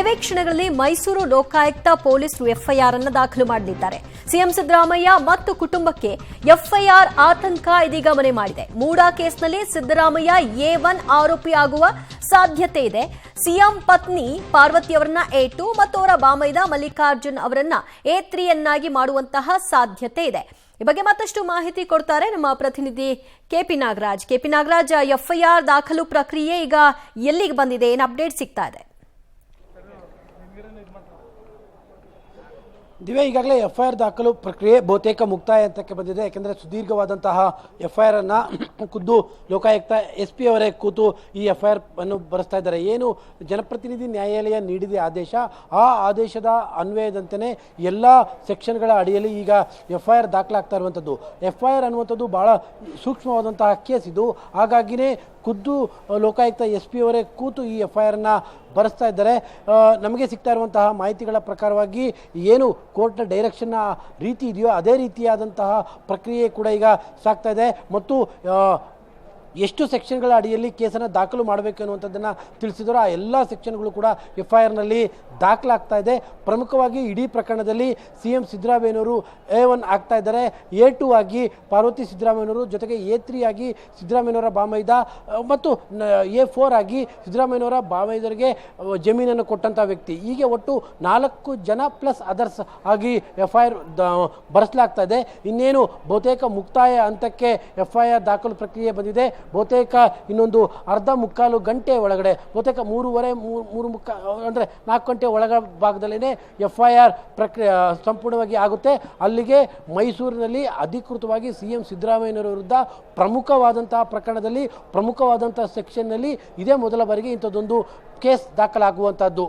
ಕೆಲವೇ ಕ್ಷಣಗಳಲ್ಲಿ ಮೈಸೂರು ಲೋಕಾಯುಕ್ತ ಪೊಲೀಸರು ಎಫ್ಐಆರ್ ಅನ್ನು ದಾಖಲು ಮಾಡಲಿದ್ದಾರೆ. ಸಿಎಂ ಸಿದ್ದರಾಮಯ್ಯ ಮತ್ತು ಕುಟುಂಬಕ್ಕೆ ಎಫ್ಐಆರ್ ಆತಂಕ ಇದೀಗ ಮನೆ ಮಾಡಿದೆ. ಮೂಡಾ ಕೇಸ್ನಲ್ಲಿ ಸಿದ್ದರಾಮಯ್ಯ A1 ಆರೋಪಿ ಆಗುವ ಸಾಧ್ಯತೆ ಇದೆ. ಸಿಎಂ ಪತ್ನಿ ಪಾರ್ವತಿ ಅವರನ್ನ A2 ಮತ್ತು ಅವರ ಬಾಮೈದ ಮಲ್ಲಿಕಾರ್ಜುನ್ ಅವರನ್ನ A3 ಯನ್ನಾಗಿ ಮಾಡುವಂತಹ ಸಾಧ್ಯತೆ ಇದೆ. ಈ ಬಗ್ಗೆ ಮತ್ತಷ್ಟು ಮಾಹಿತಿ ಕೊಡ್ತಾರೆ ನಮ್ಮ ಪ್ರತಿನಿಧಿ ಕೆಪಿ ನಾಗರಾಜ್. ಎಫ್ಐಆರ್ ದಾಖಲು ಪ್ರಕ್ರಿಯೆ ಈಗ ಎಲ್ಲಿಗೆ ಬಂದಿದೆ, ಏನು ಅಪ್ಡೇಟ್ ಸಿಗ್ತಾ ಇದೆ? ದಿವ್ಯ, ಈಗಾಗಲೇ ಎಫ್ಐಆರ್ ದಾಖಲು ಪ್ರಕ್ರಿಯೆ ಬಹುತೇಕ ಮುಕ್ತಾಯ ಹಂತಕ್ಕೆ ಬಂದಿದೆ. ಯಾಕೆಂದರೆ ಸುದೀರ್ಘವಾದಂತಹ ಎಫ್ಐಆರ್ ಅನ್ನು ಖುದ್ದು ಲೋಕಾಯುಕ್ತ SP ಅವರೇ ಕೂತು ಈ ಎಫ್ಐಆರ್ ಅನ್ನು ಬರೆಸ್ತಾ ಇದ್ದಾರೆ. ಏನು ಜನಪ್ರತಿನಿಧಿ ನ್ಯಾಯಾಲಯ ನೀಡಿದ ಆದೇಶ, ಆ ಆದೇಶದ ಅನ್ವಯದಂತೆಯೇ ಎಲ್ಲ ಸೆಕ್ಷನ್ಗಳ ಅಡಿಯಲ್ಲಿ ಈಗ ಎಫ್ಐಆರ್ ದಾಖಲಾಗ್ತಾ ಇರುವಂಥದ್ದು. ಎಫ್ಐಆರ್ ಅನ್ನುವಂಥದ್ದು ಬಹಳ ಸೂಕ್ಷ್ಮವಾದಂತಹ ಕೇಸ್ ಇದು. ಹಾಗಾಗಿನೇ ಖುದ್ದು ಲೋಕಾಯುಕ್ತ SP ಅವರೇ ಕೂತು ಈ ಎಫ್ಐಆರ್ ಅನ್ನು ಬರೆಸ್ತಾ ಇದ್ದಾರೆ. ನಮಗೆ ಸಿಗ್ತಾ ಇರುವಂತಹ ಮಾಹಿತಿಗಳ ಪ್ರಕಾರವಾಗಿ ಏನು ಕೋರ್ಟ್ನ ಡೈರೆಕ್ಷನ್ನ ರೀತಿ ಇದೆಯೋ ಅದೇ ರೀತಿಯಾದಂತಹ ಪ್ರಕ್ರಿಯೆ ಕೂಡ ಈಗ ಸಾಗ್ತಾ ಇದೆ. ಮತ್ತು ಎಷ್ಟು ಸೆಕ್ಷನ್ಗಳ ಅಡಿಯಲ್ಲಿ ಕೇಸನ್ನು ದಾಖಲು ಮಾಡಬೇಕು ಅನ್ನುವಂಥದ್ದನ್ನು ತಿಳಿಸಿದರೂ ಆ ಎಲ್ಲ ಸೆಕ್ಷನ್ಗಳು ಕೂಡ ಎಫ್ಐಆರ್ನಲ್ಲಿ ದಾಖಲಾಗ್ತಾ ಇದೆ. ಪ್ರಮುಖವಾಗಿ ಇಡೀ ಪ್ರಕರಣದಲ್ಲಿ CM ಸಿದ್ದರಾಮಯ್ಯನವರು A1 ಆಗ್ತಾ ಇದ್ದಾರೆ. A2 ಆಗಿ ಪಾರ್ವತಿ ಸಿದ್ದರಾಮಯ್ಯನವರು, ಜೊತೆಗೆ A3 ಆಗಿ ಸಿದ್ದರಾಮಯ್ಯನವರ ಬಾಮೈದ ಮತ್ತು A4 ಆಗಿ ಸಿದ್ದರಾಮಯ್ಯನವರ ಬಾಮೈದರಿಗೆ ಜಮೀನನ್ನು ಕೊಟ್ಟಂಥ ವ್ಯಕ್ತಿ. ಹೀಗೆ ಒಟ್ಟು 4 ಜನ ಪ್ಲಸ್ ಅದರ್ಸ್ ಆಗಿ ಎಫ್ಐಆರ್ ಬರೆಸಲಾಗ್ತಾ ಇದೆ. ಇನ್ನೇನು ಬಹುತೇಕ ಮುಕ್ತಾಯ ಹಂತಕ್ಕೆ ಎಫ್ಐಆರ್ ದಾಖಲು ಪ್ರಕ್ರಿಯೆ ಬಂದಿದೆ. ಬಹುತೇಕ ಇನ್ನೊಂದು ಅರ್ಧ ಮುಕ್ಕಾಲು ಗಂಟೆ ಒಳಗಡೆ, ಬಹುತೇಕ 3:30 ಅಂದರೆ 4 ಗಂಟೆ ಒಳಗ ಭಾಗದಲ್ಲೇ ಎಫ್ಐಆರ್ ಪ್ರಕ್ರಿಯೆ ಸಂಪೂರ್ಣವಾಗಿ ಆಗುತ್ತೆ. ಅಲ್ಲಿಗೆ ಮೈಸೂರಿನಲ್ಲಿ ಅಧಿಕೃತವಾಗಿ CM ಸಿದ್ದರಾಮಯ್ಯನವರ ವಿರುದ್ಧ ಪ್ರಮುಖವಾದಂತಹ ಪ್ರಕರಣದಲ್ಲಿ ಪ್ರಮುಖವಾದಂತಹ ಸೆಕ್ಷನ್ನಲ್ಲಿ ಇದೇ ಮೊದಲ ಬಾರಿಗೆ ಇಂಥದ್ದೊಂದು ಕೇಸ್ ದಾಖಲಾಗುವಂಥದ್ದು.